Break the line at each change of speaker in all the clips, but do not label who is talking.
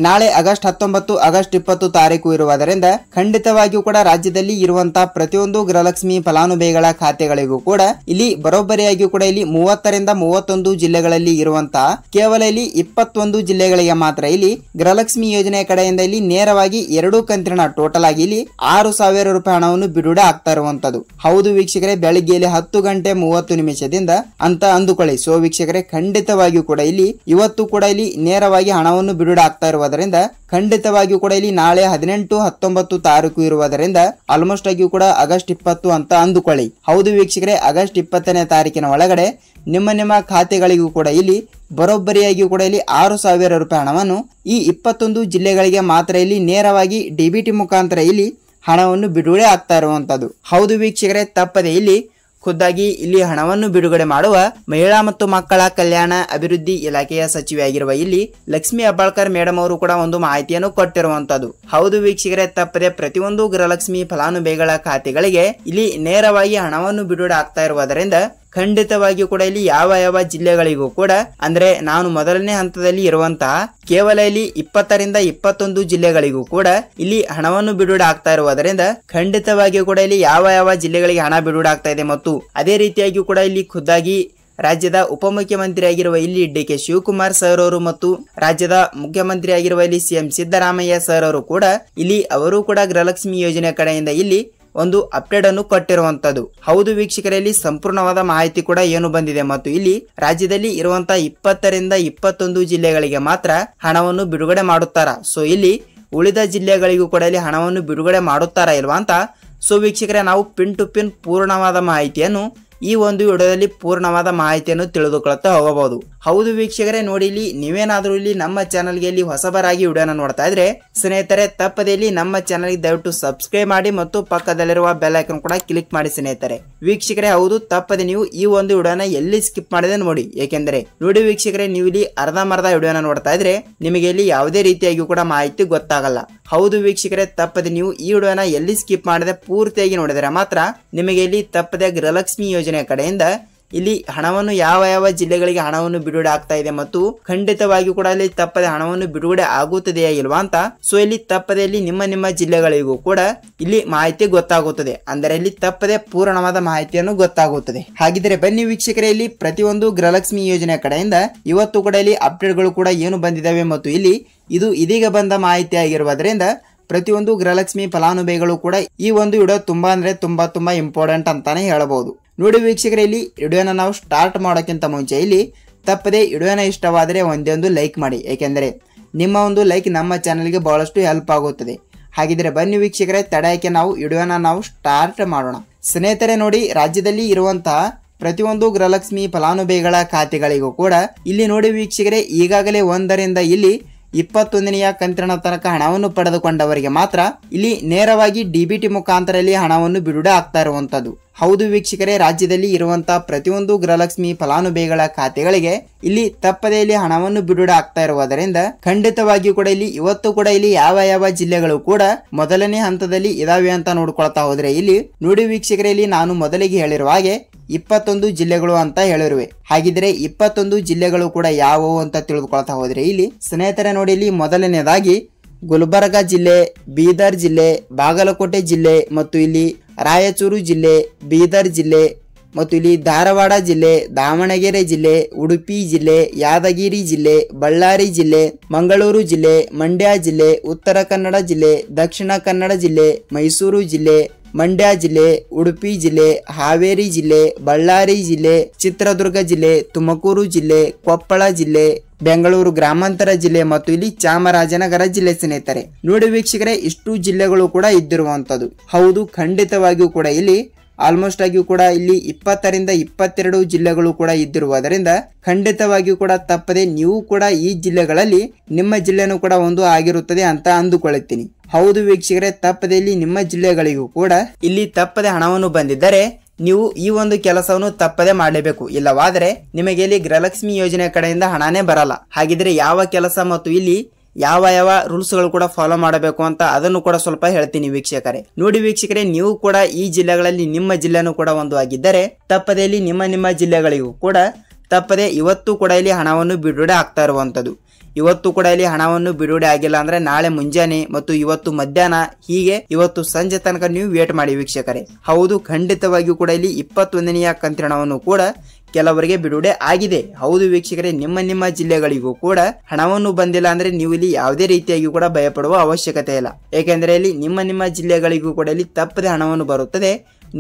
ನಾಳೆ August 19 August 20 ತಾರೀಕು ಇರುವುದರಿಂದ ಖಂಡಿತವಾಗಿಯೂ ಕೂಡ ರಾಜ್ಯದಲ್ಲಿ ಇರುವಂತಹ ಪ್ರತಿಯೊಂದು ಗೃಹಲಕ್ಷ್ಮಿ ಫಲಾನುಭವಿಗಳ ಖಾತೆಗಳಿಗೂ ಕೂಡ ಇಲ್ಲಿ ಬರೋಬ್ಬರಿಯಾಗಿಯೂ ಕೂಡ ಇಲ್ಲಿ 30 ರಿಂದ 31 ಜಿಲ್ಲೆಗಳಲ್ಲಿ ಇರುವಂತಹ ಕೇವಲ ಇಲ್ಲಿ 21 ಜಿಲ್ಲೆಗಳಿಗೆ ಮಾತ್ರ ಇಲ್ಲಿ ಗೃಹಲಕ್ಷ್ಮಿ ಯೋಜನೆ ಕಡೆಯಿಂದ ಇಲ್ಲಿ ನೇರವಾಗಿ 2 ಕಂತಿನ ಟೋಟಲ್ ಆಗಿ ಇಲ್ಲಿ 6,000 ರೂಪಾಯಿ ಹಣವನ್ನು ಬಿಡುಗಡೆ ಆಗ್ತಾ ಇರುವಂತದ್ದು. ಹೌದು ವೀಕ್ಷಕರೇ, ಬೆಳಿಗ್ಗೆ 10 ಗಂಟೆ 30 ನಿಮಿಷದಿಂದ ಅಂತ ಅಂದುಕೊಳ್ಳಿ. ಸೊ ವೀಕ್ಷಕರೇ, ಖಂಡಿತವಾಗಿಯೂ ಕೂಡ ಇಲ್ಲಿ ಇವತ್ತು ಕೂಡ ಇಲ್ಲಿ ನೇರವಾಗಿ ಹಣವನ್ನು ಬಿಡುಗಡೆ ಆಗ್ತಾ ಇರುವುದರಿಂದ ಖಂಡಿತವಾಗಿಯೂ ಕೂಡ ಇಲ್ಲಿ ನಾಳೆ 18 19 ತಾರೀಕು ಇರುವುದರಿಂದ ಆಲ್ಮೋಸ್ಟ್ ಆಗಿಯೂ ಕೂಡ ಆಗಸ್ಟ್ 20 ಅಂತ ಅಂದುಕೊಳ್ಳಿ. ಹೌದು ವೀಕ್ಷಕರೇ, ಆಗಸ್ಟ್ 20ನೇ ತಾರೀಕಿನ ಒಳಗಡೆ ನಿಮ್ಮ ಖಾತೆಗಳಿಗೂ ಕೂಡ ಇಲ್ಲಿ ಬರೋಬ್ಬರಿಯಾಗಿಯೂ ಕೂಡ ಇಲ್ಲಿ 6,000 ರೂಪಾಯಿ ಹಣವನ್ನು ಈ 21 ಜಿಲ್ಲೆಗಳಿಗೆ ಮಾತ್ರ ಇಲ್ಲಿ ನೇರವಾಗಿ ಡಿಬಿಟಿ ಮುಖಾಂತರ ಇಲ್ಲಿ ಹಣವನ್ನು ಬಿಡುಗಡೆ ಆಗ್ತಾ ಇರುವಂತದ್ದು. ಹೌದು ವೀಕ್ಷಕರೇ, ತಪ್ಪದೆ ಇಲ್ಲಿ ಖುದ್ದಾಗಿ ಇಲ್ಲಿ ಹಣವನ್ನು ಬಿಡುಗಡೆ ಮಾಡುವ ಮಹಿಳಾ ಮತ್ತು ಮಕ್ಕಳ ಕಲ್ಯಾಣ ಅಭಿವೃದ್ಧಿ ಇಲಾಖೆಯ ಸಚಿವೆಯಾಗಿರುವ ಇಲ್ಲಿ ಲಕ್ಷ್ಮಿ ಹೆಬ್ಬಾಳ್ಕರ್ ಮೇಡಮ್ ಅವರು ಕೂಡ ಒಂದು ಮಾಹಿತಿಯನ್ನು ಕೊಟ್ಟಿರುವಂತದ್ದು. ಹೌದು ವೀಕ್ಷಕರೇ, ತಪ್ಪದೆ ಪ್ರತಿಯೊಂದು ಗೃಹಲಕ್ಷ್ಮಿ ಫಲಾನುಭವಿಗಳ ಖಾತೆಗಳಿಗೆ ಇಲ್ಲಿ ನೇರವಾಗಿ ಹಣವನ್ನು ಬಿಡುಗಡೆ ಆಗ್ತಾ ಇರುವುದರಿಂದ ಖಂಡಿತವಾಗಿಯೂ ಕೂಡ ಇಲ್ಲಿ ಯಾವ ಜಿಲ್ಲೆಗಳಿಗೂ ಕೂಡ ಅಂದ್ರೆ ನಾನು ಮೊದಲನೇ ಹಂತದಲ್ಲಿ ಇರುವಂತಹ ಕೇವಲ ಇಲ್ಲಿ 20 ರಿಂದ 21 ಜಿಲ್ಲೆಗಳಿಗೂ ಕೂಡ ಇಲ್ಲಿ ಹಣವನ್ನು ಬಿಡುಗಡೆ ಆಗ್ತಾ ಇರುವುದರಿಂದ ಖಂಡಿತವಾಗಿಯೂ ಕೂಡ ಇಲ್ಲಿ ಯಾವ ಜಿಲ್ಲೆಗಳಿಗೆ ಹಣ ಬಿಡುಗಡೆ ಆಗ್ತಾ ಇದೆ ಮತ್ತು ಅದೇ ರೀತಿಯಾಗಿಯೂ ಕೂಡ ಇಲ್ಲಿ ಖುದ್ದಾಗಿ ರಾಜ್ಯದ ಉಪಮುಖ್ಯಮಂತ್ರಿ ಆಗಿರುವ ಇಲ್ಲಿ ಡಿ.ಕೆ. ಶಿವಕುಮಾರ್ ಸರ್ ಅವರು ಮತ್ತು ರಾಜ್ಯದ ಮುಖ್ಯಮಂತ್ರಿ ಆಗಿರುವ ಇಲ್ಲಿ ಸಿಎಂ ಸಿದ್ದರಾಮಯ್ಯ ಸರ್ ಅವರು ಕೂಡ ಇಲ್ಲಿ ಅವರು ಕೂಡ ಗೃಹಲಕ್ಷ್ಮಿ ಯೋಜನೆ ಕಡೆಯಿಂದ ಇಲ್ಲಿ ಒಂದು ಅಪ್ಡೇಟ್ ಅನ್ನು ಕೊಟ್ಟಿರುವಂತದ್ದು. ಹೌದು ವೀಕ್ಷಕರಲ್ಲಿ, ಸಂಪೂರ್ಣವಾದ ಮಾಹಿತಿ ಕೂಡ ಏನು ಬಂದಿದೆ ಮತ್ತು ಇಲ್ಲಿ ರಾಜ್ಯದಲ್ಲಿ ಇರುವಂತಹ 20 ರಿಂದ 21 ಜಿಲ್ಲೆಗಳಿಗೆ ಮಾತ್ರ ಹಣವನ್ನು ಬಿಡುಗಡೆ ಮಾಡುತ್ತಾರಾ, ಸೊ ಇಲ್ಲಿ ಉಳಿದ ಜಿಲ್ಲೆಗಳಿಗೂ ಕೂಡ ಇಲ್ಲಿ ಹಣವನ್ನು ಬಿಡುಗಡೆ ಮಾಡುತ್ತಾರಾ ಇಲ್ವಾ ಅಂತ ಸೊ ವೀಕ್ಷಕರೇ, ನಾವು ಪಿನ್ ಟು ಪಿನ್ ಪೂರ್ಣವಾದ ಮಾಹಿತಿಯನ್ನು ಈ ಒಂದು ವಿಡಿಯೋದಲ್ಲಿ ಪೂರ್ಣವಾದ ಮಾಹಿತಿಯನ್ನು ತಿಳಿದುಕೊಳ್ಳುತ್ತಾ ಹೋಗಬಹುದು. ಹೌದು ವೀಕ್ಷಕರೇ, ನೋಡಿ ಇಲ್ಲಿ ನೀವೇನಾದ್ರೂ ಇಲ್ಲಿ ನಮ್ಮ ಚಾನಲ್ಗೆ ಇಲ್ಲಿ ಹೊಸಬರಾಗಿ ವಿಡಿಯೋನ ನೋಡ್ತಾ ಇದ್ರೆ ಸ್ನೇಹಿತರೆ, ತಪ್ಪದೆ ಇಲ್ಲಿ ನಮ್ಮ ಚಾನಲ್ಗೆ ದಯವಿಟ್ಟು ಸಬ್ಸ್ಕ್ರೈಬ್ ಮಾಡಿ ಮತ್ತು ಪಕ್ಕದಲ್ಲಿರುವ ಬೆಲ್ ಐಕಾನ್ ಕೂಡ ಕ್ಲಿಕ್ ಮಾಡಿ ಸ್ನೇಹಿತರೆ. ವೀಕ್ಷಕರೇ, ಹೌದು ತಪ್ಪದೆ ನೀವು ಈ ಒಂದು ವಿಡಿಯೋನ ಎಲ್ಲಿ ಸ್ಕಿಪ್ ಮಾಡಿದೆ ನೋಡಿ, ಏಕೆಂದ್ರೆ ನೋಡಿ ವೀಕ್ಷಕರೇ, ನೀವು ಇಲ್ಲಿ ಅರ್ಧಂಬರ್ಧ ವಿಡಿಯೋನ ನೋಡ್ತಾ ಇದ್ರೆ ನಿಮಗೆ ಇಲ್ಲಿ ಯಾವುದೇ ರೀತಿಯಾಗಿ ಕೂಡ ಮಾಹಿತಿ ಗೊತ್ತಾಗಲ್ಲ. ಹೌದು ವೀಕ್ಷಕರೇ, ತಪ್ಪದೆ ನೀವು ಈ ವಿಡಿಯೋನ ಎಲ್ಲಿ ಸ್ಕಿಪ್ ಮಾಡದೆ ಪೂರ್ತಿಯಾಗಿ ನೋಡಿದರೆ ಮಾತ್ರ ನಿಮಗೆ ಇಲ್ಲಿ ತಪ್ಪದೆ ಗೃಹಲಕ್ಷ್ಮಿ ಯೋಜನೆ ಕಡೆಯಿಂದ ಇಲ್ಲಿ ಹಣವನ್ನು ಯಾವ ಜಿಲ್ಲೆಗಳಿಗೆ ಹಣವನ್ನು ಬಿಡುಗಡೆ ಆಗ್ತಾ ಇದೆ ಮತ್ತು ಖಂಡಿತವಾಗಿಯೂ ಕೂಡ ಇಲ್ಲಿ ತಪ್ಪದೆ ಹಣವನ್ನು ಬಿಡುಗಡೆ ಆಗುತ್ತದೆಯಾ ಇಲ್ವಾ ಅಂತ ಸೊ ಇಲ್ಲಿ ತಪ್ಪದೆ ಇಲ್ಲಿ ನಿಮ್ಮ ಜಿಲ್ಲೆಗಳಿಗೂ ಕೂಡ ಇಲ್ಲಿ ಮಾಹಿತಿ ಗೊತ್ತಾಗುತ್ತದೆ. ಅಂದರೆ ಇಲ್ಲಿ ತಪ್ಪದೆ ಪೂರ್ಣವಾದ ಮಾಹಿತಿಯನ್ನು ಗೊತ್ತಾಗುತ್ತದೆ. ಹಾಗಿದ್ರೆ ಬನ್ನಿ ವೀಕ್ಷಕರೇ, ಇಲ್ಲಿ ಪ್ರತಿಯೊಂದು ಗೃಹಲಕ್ಷ್ಮಿ ಯೋಜನೆ ಕಡೆಯಿಂದ ಇವತ್ತು ಕೂಡ ಇಲ್ಲಿ ಅಪ್ಡೇಟ್ಗಳು ಕೂಡ ಏನು ಬಂದಿದ್ದಾವೆ ಮತ್ತು ಇಲ್ಲಿ ಇದು ಇದೀಗ ಬಂದ ಮಾಹಿತಿ ಆಗಿರುವುದರಿಂದ ಪ್ರತಿಯೊಂದು ಗೃಹಲಕ್ಷ್ಮಿ ಫಲಾನುಭವಿಗಳು ಕೂಡ ಈ ಒಂದು ವಿಡಿಯೋ ತುಂಬಾ ಅಂದ್ರೆ ತುಂಬಾ ಇಂಪಾರ್ಟೆಂಟ್ ಅಂತಾನೆ ಹೇಳಬಹುದು. ನೋಡಿ ವೀಕ್ಷಕರೇ, ಇಲ್ಲಿ ವಿಡಿಯೋನ ನಾವು ಸ್ಟಾರ್ಟ್ ಮಾಡೋಕ್ಕಿಂತ ಮುಂಚೆ ಇಲ್ಲಿ ತಪ್ಪದೆ ವಿಡಿಯೋನ ಇಷ್ಟವಾದರೆ ಒಂದೇ ಲೈಕ್ ಮಾಡಿ, ಏಕೆಂದರೆ ನಿಮ್ಮ ಒಂದು ಲೈಕ್ ನಮ್ಮ ಚಾನಲ್ಗೆ ಬಹಳಷ್ಟು ಹೆಲ್ಪ್ ಆಗುತ್ತದೆ. ಹಾಗಿದ್ರೆ ಬನ್ನಿ ವೀಕ್ಷಕರೇ, ತಡೆಯಕ್ಕೆ ನಾವು ವಿಡಿಯೋನ ನಾವು ಸ್ಟಾರ್ಟ್ ಮಾಡೋಣ. ಸ್ನೇಹಿತರೆ ನೋಡಿ, ರಾಜ್ಯದಲ್ಲಿ ಇರುವಂತಹ ಪ್ರತಿಯೊಂದು ಗೃಹಲಕ್ಷ್ಮಿ ಫಲಾನುಭವಿಗಳ ಖಾತೆಗಳಿಗೂ ಕೂಡ ಇಲ್ಲಿ ನೋಡಿ ವೀಕ್ಷಕರೇ, ಈಗಾಗಲೇ 1 ರಿಂದ ಇಲ್ಲಿ 21ನೆಯ ಕಂತಿನ ತನಕ ಹಣವನ್ನು ಪಡೆದುಕೊಂಡವರಿಗೆ ಮಾತ್ರ ಇಲ್ಲಿ ನೇರವಾಗಿ ಡಿಬಿಟಿ ಮುಖಾಂತರ ಇಲ್ಲಿ ಹಣವನ್ನು ಬಿಡುಗಡೆ ಆಗ್ತಾ ಇರುವಂತದ್ದು. ಹೌದು ವೀಕ್ಷಕರೇ, ರಾಜ್ಯದಲ್ಲಿ ಇರುವಂತಹ ಪ್ರತಿಯೊಂದು ಗೃಹಲಕ್ಷ್ಮಿ ಫಲಾನುಭವಿಗಳ ಖಾತೆಗಳಿಗೆ ಇಲ್ಲಿ ತಪ್ಪದೆ ಇಲ್ಲಿ ಹಣವನ್ನು ಬಿಡುಗಡೆ ಆಗ್ತಾ ಇರುವುದರಿಂದ ಖಂಡಿತವಾಗಿಯೂ ಕೂಡ ಇಲ್ಲಿ ಇವತ್ತು ಕೂಡ ಇಲ್ಲಿ ಯಾವ ಜಿಲ್ಲೆಗಳು ಕೂಡ ಮೊದಲನೇ ಹಂತದಲ್ಲಿ ಇದಾವೆ ಅಂತ ನೋಡ್ಕೊಳ್ತಾ ಹೋದ್ರೆ ಇಲ್ಲಿ ನೋಡಿ ವೀಕ್ಷಕರೇ, ಇಲ್ಲಿ ನಾನು ಮೊದಲಿಗೆ ಹೇಳಿರುವ ಹಾಗೆ 21 ಜಿಲ್ಲೆಗಳು ಅಂತ ಹೇಳಿರುವೆ. ಹಾಗಿದ್ರೆ 21 ಜಿಲ್ಲೆಗಳು ಕೂಡ ಯಾವುವು ಅಂತ ತಿಳಿದುಕೊಳ್ತಾ ಹೋದ್ರೆ ಇಲ್ಲಿ ಸ್ನೇಹಿತರೆ ನೋಡಿ, ಇಲ್ಲಿ ಮೊದಲನೇದಾಗಿ ಗುಲ್ಬರ್ಗ ಜಿಲ್ಲೆ, ಬೀದರ್ ಜಿಲ್ಲೆ, ಬಾಗಲಕೋಟೆ ಜಿಲ್ಲೆ ಮತ್ತು ಇಲ್ಲಿ ರಾಯಚೂರು ಜಿಲ್ಲೆ, ಬೀದರ್ ಜಿಲ್ಲೆ ಮತ್ತು ಇಲ್ಲಿ ಧಾರವಾಡ ಜಿಲ್ಲೆ, ದಾವಣಗೆರೆ ಜಿಲ್ಲೆ, ಉಡುಪಿ ಜಿಲ್ಲೆ, ಯಾದಗಿರಿ ಜಿಲ್ಲೆ, ಬಳ್ಳಾರಿ ಜಿಲ್ಲೆ, ಮಂಗಳೂರು ಜಿಲ್ಲೆ, ಮಂಡ್ಯ ಜಿಲ್ಲೆ, ಉತ್ತರ ಕನ್ನಡ ಜಿಲ್ಲೆ, ದಕ್ಷಿಣ ಕನ್ನಡ ಜಿಲ್ಲೆ, ಮೈಸೂರು ಜಿಲ್ಲೆ, ಮಂಡ್ಯ ಜಿಲ್ಲೆ, ಉಡುಪಿ ಜಿಲ್ಲೆ, ಹಾವೇರಿ ಜಿಲ್ಲೆ, ಬಳ್ಳಾರಿ ಜಿಲ್ಲೆ, ಚಿತ್ರದುರ್ಗ ಜಿಲ್ಲೆ, ತುಮಕೂರು ಜಿಲ್ಲೆ, ಕೊಪ್ಪಳ ಜಿಲ್ಲೆ, ಬೆಂಗಳೂರು ಗ್ರಾಮಾಂತರ ಜಿಲ್ಲೆ ಮತ್ತು ಇಲ್ಲಿ ಚಾಮರಾಜನಗರ ಜಿಲ್ಲೆ. ಸ್ನೇಹಿತರೆ ನೋಡಿ ವೀಕ್ಷಕರೇ, ಇಷ್ಟು ಜಿಲ್ಲೆಗಳು ಕೂಡ ಇದ್ದಿರುವಂತದ್ದು. ಹೌದು, ಖಂಡಿತವಾಗಿಯೂ ಕೂಡ ಇಲ್ಲಿ ಆಲ್ಮೋಸ್ಟ್ ಆಗಿಯೂ ಕೂಡ ಇಲ್ಲಿ 20 ರಿಂದ 22 ಜಿಲ್ಲೆಗಳು ಕೂಡ ಇದ್ದಿರುವುದರಿಂದ ಖಂಡಿತವಾಗಿಯೂ ಕೂಡ ತಪ್ಪದೆ ನೀವು ಕೂಡ ಈ ಜಿಲ್ಲೆಗಳಲ್ಲಿ ನಿಮ್ಮ ಜಿಲ್ಲೆನೂ ಕೂಡ ಒಂದು ಆಗಿರುತ್ತದೆ ಅಂತ ಅಂದುಕೊಳ್ಳುತ್ತೀನಿ. ಹೌದು ವೀಕ್ಷಕರೇ, ತಪ್ಪದೆ ಇಲ್ಲಿ ನಿಮ್ಮ ಜಿಲ್ಲೆಗಳಿಗೂ ಕೂಡ ಇಲ್ಲಿ ತಪ್ಪದೆ ಹಣವನ್ನು ಬಂದಿದ್ದರೆ ನೀವು ಈ ಒಂದು ಕೆಲಸವನ್ನು ತಪ್ಪದೆ ಮಾಡಲೇಬೇಕು. ಇಲ್ಲವಾದರೆ ನಿಮಗೆ ಇಲ್ಲಿ ಗೃಹಲಕ್ಷ್ಮಿ ಯೋಜನೆ ಕಡೆಯಿಂದ ಹಣನೇ ಬರಲ್ಲ. ಹಾಗಿದ್ರೆ ಯಾವ ಕೆಲಸ ಮತ್ತು ಇಲ್ಲಿ ಯಾವ ರೂಲ್ಸ್ ಗಳು ಕೂಡ ಫಾಲೋ ಮಾಡಬೇಕು ಅಂತ ಅದನ್ನು ಕೂಡ ಸ್ವಲ್ಪ ಹೇಳ್ತೀನಿ ವೀಕ್ಷಕರೇ. ನೋಡಿ ವೀಕ್ಷಕರೇ, ನೀವು ಕೂಡ ಈ ಜಿಲ್ಲೆಗಳಲ್ಲಿ ನಿಮ್ಮ ಜಿಲ್ಲೆನೂ ಕೂಡ ಒಂದು ಆಗಿದ್ದರೆ ತಪ್ಪದೆ ಇಲ್ಲಿ ನಿಮ್ಮ ಜಿಲ್ಲೆಗಳಿಗೂ ಕೂಡ ತಪ್ಪದೆ ಇವತ್ತು ಕೂಡ ಇಲ್ಲಿ ಹಣವನ್ನು ಬಿಡುಗಡೆ ಆಗ್ತಾ ಇರುವಂತದ್ದು. ಇವತ್ತು ಕೂಡ ಇಲ್ಲಿ ಹಣವನ್ನು ಬಿಡುಗಡೆ ಆಗಿಲ್ಲ ಅಂದ್ರೆ ನಾಳೆ ಮುಂಜಾನೆ ಮತ್ತು ಇವತ್ತು ಮಧ್ಯಾಹ್ನ ಹೀಗೆ ಇವತ್ತು ಸಂಜೆ ತನಕ ನೀವು ವೇಟ್ ಮಾಡಿ ವೀಕ್ಷಕರೇ. ಹೌದು, ಖಂಡಿತವಾಗಿಯೂ ಕೂಡ ಇಲ್ಲಿ 21ನೆಯ ಕಂತಿನ ಹಣವನ್ನು ಕೂಡ ಕೆಲವರಿಗೆ ಬಿಡುಗಡೆ ಆಗಿದೆ. ಹೌದು ವೀಕ್ಷಕರೇ, ನಿಮ್ಮ ಜಿಲ್ಲೆಗಳಿಗೂ ಕೂಡ ಹಣವನ್ನು ಬಂದಿಲ್ಲ ಅಂದ್ರೆ ನೀವು ಇಲ್ಲಿ ಯಾವುದೇ ರೀತಿಯಾಗಿ ಕೂಡ ಭಯಪಡುವ ಅವಶ್ಯಕತೆ ಇಲ್ಲ. ಏಕೆಂದರೆ ಇಲ್ಲಿ ನಿಮ್ಮ ಜಿಲ್ಲೆಗಳಿಗೂ ಕೂಡ ಇಲ್ಲಿ ತಪ್ಪದೆ ಹಣವನ್ನು ಬರುತ್ತದೆ.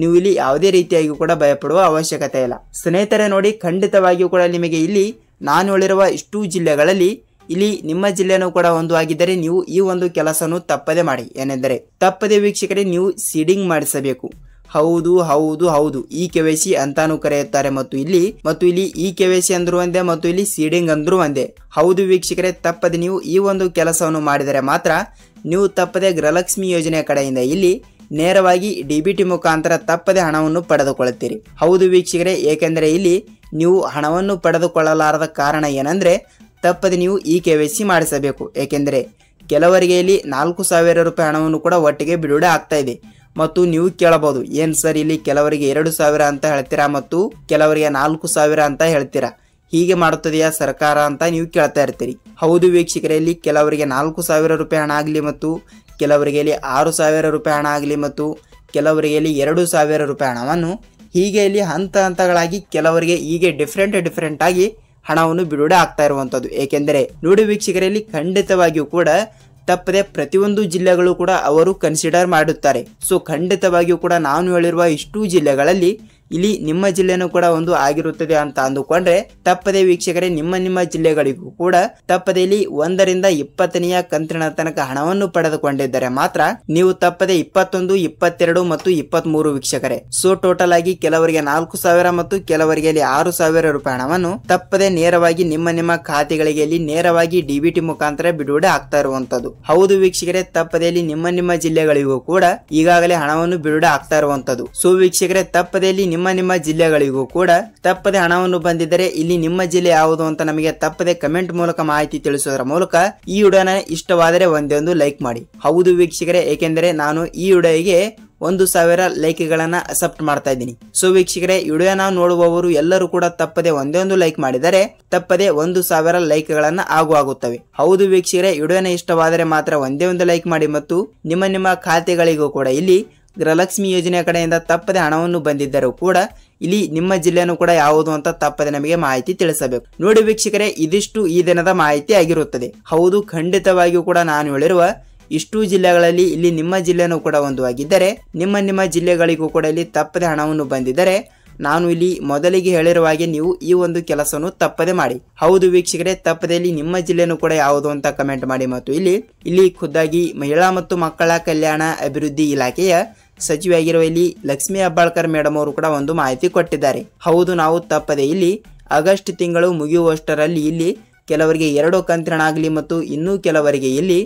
ನೀವು ಇಲ್ಲಿ ಯಾವುದೇ ರೀತಿಯಾಗಿ ಕೂಡ ಭಯಪಡುವ ಅವಶ್ಯಕತೆ ಇಲ್ಲ. ಸ್ನೇಹಿತರೆ ನೋಡಿ, ಖಂಡಿತವಾಗಿಯೂ ಕೂಡ ನಿಮಗೆ ಇಲ್ಲಿ ನಾನು ಹೇಳಿರುವ ಇಷ್ಟು ಜಿಲ್ಲೆಗಳಲ್ಲಿ ಇಲ್ಲಿ ನಿಮ್ಮ ಜಿಲ್ಲೆನೂ ಕೂಡ ಒಂದು ಆಗಿದ್ದರೆ ನೀವು ಈ ಒಂದು ಕೆಲಸವನ್ನು ತಪ್ಪದೆ ಮಾಡಿ. ಏನೆಂದರೆ ತಪ್ಪದೆ ವೀಕ್ಷಕರೇ ನೀವು ಸೀಡಿಂಗ್ ಮಾಡಿಸಬೇಕು. ಹೌದು ಹೌದು ಹೌದು, ಈ KYC ಅಂತಾನು ಕರೆಯುತ್ತಾರೆ ಮತ್ತು ಇಲ್ಲಿ ಈ KYC ಅಂದ್ರು ಒಂದೇ ಮತ್ತು ಇಲ್ಲಿ ಸೀಡಿಂಗ್ ಅಂದ್ರು ಒಂದೇ. ಹೌದು ವೀಕ್ಷಕರೇ, ತಪ್ಪದೆ ನೀವು ಈ ಒಂದು ಕೆಲಸವನ್ನು ಮಾಡಿದರೆ ಮಾತ್ರ ನೀವು ತಪ್ಪದೆ ಗೃಹಲಕ್ಷ್ಮಿ ಯೋಜನೆ ಕಡೆಯಿಂದ ಇಲ್ಲಿ ನೇರವಾಗಿ DBT ಮುಖಾಂತರ ತಪ್ಪದೆ ಹಣವನ್ನು ಪಡೆದುಕೊಳ್ಳುತ್ತೀರಿ. ಹೌದು ವೀಕ್ಷಕರೇ, ಏಕೆಂದರೆ ಇಲ್ಲಿ ನೀವು ಹಣವನ್ನು ಪಡೆದುಕೊಳ್ಳಲಾರದ ಕಾರಣ ಏನಂದ್ರೆ ತಪ್ಪದೆ ನೀವು ಈ KYC ಮಾಡಿಸಬೇಕು. ಏಕೆಂದರೆ ಕೆಲವರಿಗೆ ಇಲ್ಲಿ 4,000 ರೂಪಾಯಿ ಹಣವನ್ನು ಕೂಡ ಒಟ್ಟಿಗೆ ಬಿಡುಗಡೆ ಆಗ್ತಾ ಇದೆ. ಮತ್ತು ನೀವು ಕೇಳಬಹುದು, ಏನ್ ಸರ್ ಇಲ್ಲಿ ಕೆಲವರಿಗೆ 2,000 ಅಂತ ಹೇಳ್ತೀರಾ ಮತ್ತು ಕೆಲವರಿಗೆ 4,000 ಅಂತ ಹೇಳ್ತೀರಾ, ಹೀಗೆ ಮಾಡುತ್ತದೆಯಾ ಸರ್ಕಾರ ಅಂತ ನೀವು ಕೇಳ್ತಾ ಇರ್ತೀರಿ. ಹೌದು ವೀಕ್ಷಕರೇ, ಇಲ್ಲಿ ಕೆಲವರಿಗೆ 4,000 ರೂಪಾಯಿ ಹಣ ಆಗಲಿ ಮತ್ತು ಕೆಲವರಿಗೆ ಇಲ್ಲಿ 6,000 ರೂಪಾಯಿ ಹಣ ಆಗಲಿ ಮತ್ತು ಕೆಲವರಿಗೆ ಇಲ್ಲಿ 2,000 ರೂಪಾಯಿ ಹಣವನ್ನು ಹೀಗೆ ಇಲ್ಲಿ ಹಂತ ಹಂತಗಳಾಗಿ ಕೆಲವರಿಗೆ ಹೀಗೆ ಡಿಫ್ರೆಂಟ್ ಆಗಿ ಹಣವನ್ನು ಬಿಡುಗಡೆ ಆಗ್ತಾ ಇರುವಂತದ್ದು. ಏಕೆಂದರೆ ನೋಡಿ ವೀಕ್ಷಕರಲ್ಲಿ, ಖಂಡಿತವಾಗಿಯೂ ಕೂಡ ತಪ್ಪದೆ ಪ್ರತಿಯೊಂದು ಜಿಲ್ಲೆಗಳು ಕೂಡ ಅವರು ಕನ್ಸಿಡರ್ ಮಾಡುತ್ತಾರೆ. ಸೊ ಖಂಡಿತವಾಗಿಯೂ ಕೂಡ ನಾನು ಹೇಳಿರುವ ಇಷ್ಟು ಜಿಲ್ಲೆಗಳಲ್ಲಿ ಇಲ್ಲಿ ನಿಮ್ಮ ಜಿಲ್ಲೆನೂ ಕೂಡ ಒಂದು ಆಗಿರುತ್ತದೆ ಅಂತ ಅಂದುಕೊಂಡ್ರೆ ತಪ್ಪದೆ ವೀಕ್ಷಕರೇ ನಿಮ್ಮ ಜಿಲ್ಲೆಗಳಿಗೂ ಕೂಡ ತಪ್ಪದೆ ಇಲ್ಲಿ 1ರಿಂದ 20ನೆಯ ಕಂತಿನ ತನಕ ಹಣವನ್ನು ಪಡೆದುಕೊಂಡಿದ್ದರೆ ಮಾತ್ರ ನೀವು ತಪ್ಪದೆ 21, 22 ಮತ್ತು 23 ವೀಕ್ಷಕರೇ. ಸೊ ಟೋಟಲ್ ಆಗಿ ಕೆಲವರಿಗೆ 4,000 ಮತ್ತು ಕೆಲವರಿಗೆ ಇಲ್ಲಿ 6,000 ರೂಪಾಯಿ ಹಣವನ್ನು ತಪ್ಪದೆ ನೇರವಾಗಿ ನಿಮ್ಮ ಖಾತೆಗಳಿಗೆ ಇಲ್ಲಿ ನೇರವಾಗಿ DBT ಮುಖಾಂತರ ಬಿಡುಗಡೆ ಆಗ್ತಾ ಇರುವಂತದ್ದು. ಹೌದು ವೀಕ್ಷಕರೇ, ತಪ್ಪದೆ ಇಲ್ಲಿ ನಿಮ್ಮ ಜಿಲ್ಲೆಗಳಿಗೂ ಕೂಡ ಈಗಾಗಲೇ ಹಣವನ್ನು ಬಿಡುಗಡೆ ಆಗ್ತಾ ಇರುವಂತದ್ದು. ಸೊ ವೀಕ್ಷಕರೇ, ತಪ್ಪದೆ ಇಲ್ಲಿ ನಿಮ್ಮ ಜಿಲ್ಲೆಗಳಿಗೂ ಕೂಡ ತಪ್ಪದೆ ಹಣವನ್ನು ಬಂದಿದ್ದರೆ ಇಲ್ಲಿ ನಿಮ್ಮ ಜಿಲ್ಲೆ ಯಾವುದು ಅಂತ ನಮಗೆ ತಪ್ಪದೆ ಕಮೆಂಟ್ ಮೂಲಕ ಮಾಹಿತಿ ತಿಳಿಸೋದ್ರ ಮೂಲಕ ಈ ವಿಡಿಯೋನ ಇಷ್ಟವಾದರೆ ಒಂದೇ ಒಂದು ಲೈಕ್ ಮಾಡಿ. ಹೌದು ವೀಕ್ಷಕರೇ, ಏಕೆಂದರೆ ನಾನು ಈ ವಿಡಿಯೋಗೆ 1,000 ಲೈಕ್ಗಳನ್ನ ಅಕ್ಸೆಪ್ಟ್ ಮಾಡ್ತಾ ಇದ್ದೀನಿ. ಸೊ ವೀಕ್ಷಕರೇ, ವಿಡಿಯೋನ ನೋಡುವವರು ಎಲ್ಲರೂ ಕೂಡ ತಪ್ಪದೆ ಒಂದೇ ಒಂದು ಲೈಕ್ ಮಾಡಿದರೆ ತಪ್ಪದೆ 1,000 ಲೈಕ್ಗಳನ್ನ ಆಗುತ್ತವೆ. ಹೌದು ವೀಕ್ಷಕರೇ, ವಿಡಿಯೋನ ಇಷ್ಟವಾದರೆ ಮಾತ್ರ ಒಂದೇ ಒಂದು ಲೈಕ್ ಮಾಡಿ ಮತ್ತು ನಿಮ್ಮ ಖಾತೆಗಳಿಗೂ ಕೂಡ ಇಲ್ಲಿ ಗೃಹಲಕ್ಷ್ಮಿ ಯೋಜನೆ ಕಡೆಯಿಂದ ತಪ್ಪದೆ ಹಣವನ್ನು ಬಂದಿದ್ದರೂ ಕೂಡ ಇಲ್ಲಿ ನಿಮ್ಮ ಜಿಲ್ಲೆನೂ ಕೂಡ ಯಾವುದು ಅಂತ ತಪ್ಪದೆ ನಮಗೆ ಮಾಹಿತಿ ತಿಳಿಸಬೇಕು. ನೋಡಿ ವೀಕ್ಷಕರೇ, ಇದಿಷ್ಟು ಈ ದಿನದ ಮಾಹಿತಿ ಆಗಿರುತ್ತದೆ. ಹೌದು, ಖಂಡಿತವಾಗಿಯೂ ಕೂಡ ನಾನು ಹೇಳಿರುವ ಇಷ್ಟು ಜಿಲ್ಲೆಗಳಲ್ಲಿ ಇಲ್ಲಿ ನಿಮ್ಮ ಜಿಲ್ಲೆನೂ ಕೂಡ ಒಂದು ಆಗಿದ್ದರೆ ನಿಮ್ಮ ಜಿಲ್ಲೆಗಳಿಗೂ ಕೂಡ ಇಲ್ಲಿ ತಪ್ಪದೆ ಹಣವನ್ನು ಬಂದಿದ್ದರೆ ನಾನು ಇಲ್ಲಿ ಮೊದಲಿಗೆ ಹೇಳಿರುವ ಹಾಗೆ ನೀವು ಈ ಒಂದು ಕೆಲಸವನ್ನು ತಪ್ಪದೆ ಮಾಡಿ. ಹೌದು ವೀಕ್ಷಕರೇ, ತಪ್ಪದೆ ಇಲ್ಲಿ ನಿಮ್ಮ ಜಿಲ್ಲೆನೂ ಕೂಡ ಯಾವುದು ಅಂತ ಕಮೆಂಟ್ ಮಾಡಿ ಮತ್ತು ಇಲ್ಲಿ ಖುದ್ದಾಗಿ ಮಹಿಳಾ ಮತ್ತು ಮಕ್ಕಳ ಕಲ್ಯಾಣ ಅಭಿವೃದ್ಧಿ ಇಲಾಖೆಯ ಸಚಿವೆಯಾಗಿರುವ ಇಲ್ಲಿ ಲಕ್ಷ್ಮೀ ಹೆಬ್ಬಾಳ್ಕರ್ ಮೇಡಮ್ ಅವರು ಕೂಡ ಒಂದು ಮಾಹಿತಿ ಕೊಟ್ಟಿದ್ದಾರೆ. ಹೌದು, ನಾವು ತಪ್ಪದೆ ಇಲ್ಲಿ ಆಗಸ್ಟ್ ತಿಂಗಳು ಮುಗಿಯುವಷ್ಟರಲ್ಲಿ ಇಲ್ಲಿ ಕೆಲವರಿಗೆ 2 ಕಂತಿನ ಹಣ ಆಗಲಿ ಮತ್ತು ಇನ್ನೂ ಕೆಲವರಿಗೆ ಇಲ್ಲಿ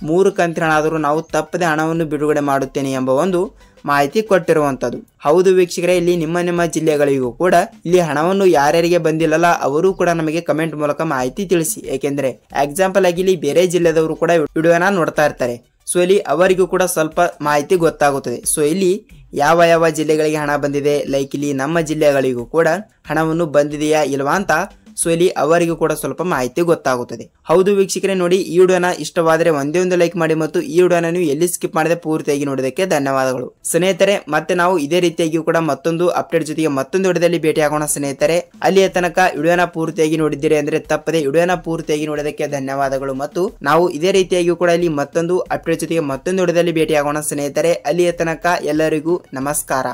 3 ಕಂತಿನ ಹಣ ಆದರೂ ನಾವು ತಪ್ಪದೆ ಹಣವನ್ನು ಬಿಡುಗಡೆ ಮಾಡುತ್ತೇನೆ ಎಂಬ ಒಂದು ಮಾಹಿತಿ ಕೊಟ್ಟಿರುವಂತದ್ದು. ಹೌದು ವೀಕ್ಷಕರೇ, ಇಲ್ಲಿ ನಿಮ್ಮ ಜಿಲ್ಲೆಗಳಿಗೂ ಕೂಡ ಇಲ್ಲಿ ಹಣವನ್ನು ಯಾರ್ಯಾರಿಗೆ ಬಂದಿಲ್ಲಲ್ಲ ಅವರು ಕೂಡ ನಮಗೆ ಕಮೆಂಟ್ ಮೂಲಕ ಮಾಹಿತಿ ತಿಳಿಸಿ. ಏಕೆಂದ್ರೆ ಎಕ್ಸಾಂಪಲ್ ಆಗಿ ಇಲ್ಲಿ ಬೇರೆ ಜಿಲ್ಲೆದವರು ಕೂಡ ವಿಡಿಯೋನ ನೋಡ್ತಾ ಇರ್ತಾರೆ. ಸೊ ಇಲ್ಲಿ ಅವರಿಗೂ ಕೂಡ ಸ್ವಲ್ಪ ಮಾಹಿತಿ ಗೊತ್ತಾಗುತ್ತದೆ. ಸೊ ಇಲ್ಲಿ ಯಾವ ಜಿಲ್ಲೆಗಳಿಗೆ ಹಣ ಬಂದಿದೆ, ಲೈಕ್ ಇಲ್ಲಿ ನಮ್ಮ ಜಿಲ್ಲೆಗಳಿಗೂ ಕೂಡ ಹಣವನ್ನು ಬಂದಿದೆಯಾ ಇಲ್ವಾ ಅಂತ ಸೊ ಇಲ್ಲಿ ಅವರಿಗೂ ಕೂಡ ಸ್ವಲ್ಪ ಮಾಹಿತಿ ಗೊತ್ತಾಗುತ್ತದೆ. ಹೌದು ವೀಕ್ಷಕರೇ, ನೋಡಿ ಈ ವಿಡಿಯೋನ ಇಷ್ಟವಾದರೆ ಒಂದೇ ಒಂದು ಲೈಕ್ ಮಾಡಿ ಮತ್ತು ಈ ವಿಡಿಯೋನ ನೀವು ಎಲ್ಲಿ ಸ್ಕಿಪ್ ಮಾಡದೆ ಪೂರ್ತಿಯಾಗಿ ನೋಡೋದಕ್ಕೆ ಧನ್ಯವಾದಗಳು ಸ್ನೇಹಿತರೆ. ಮತ್ತೆ ನಾವು ಇದೇ ರೀತಿಯಾಗಿ ಕೂಡ ಮತ್ತೊಂದು ಅಪ್ಡೇಟ್ ಜೊತೆಗೆ ಮತ್ತೊಂದು ವಿಡಿಯೋದಲ್ಲಿ ಭೇಟಿ ಆಗೋಣ ಸ್ನೇಹಿತರೆ. ಅಲ್ಲಿಯ ತನಕ ವಿಡಿಯೋನ ಪೂರ್ತಿಯಾಗಿ ನೋಡಿದ್ದೀರಿ ಅಂದ್ರೆ ತಪ್ಪದೆ ವಿಡಿಯೋನ ಪೂರ್ತಿಯಾಗಿ ನೋಡೋದಕ್ಕೆ ಧನ್ಯವಾದಗಳು ಮತ್ತು ನಾವು ಇದೇ ರೀತಿಯಾಗಿ ಕೂಡ ಇಲ್ಲಿ ಮತ್ತೊಂದು ಅಪ್ಡೇಟ್ ಜೊತೆಗೆ ಮತ್ತೊಂದು ವಿಡಿಯೋದಲ್ಲಿ ಭೇಟಿ ಆಗೋಣ ಸ್ನೇಹಿತರೆ. ಅಲ್ಲಿಯ ತನಕ ಎಲ್ಲರಿಗೂ ನಮಸ್ಕಾರ.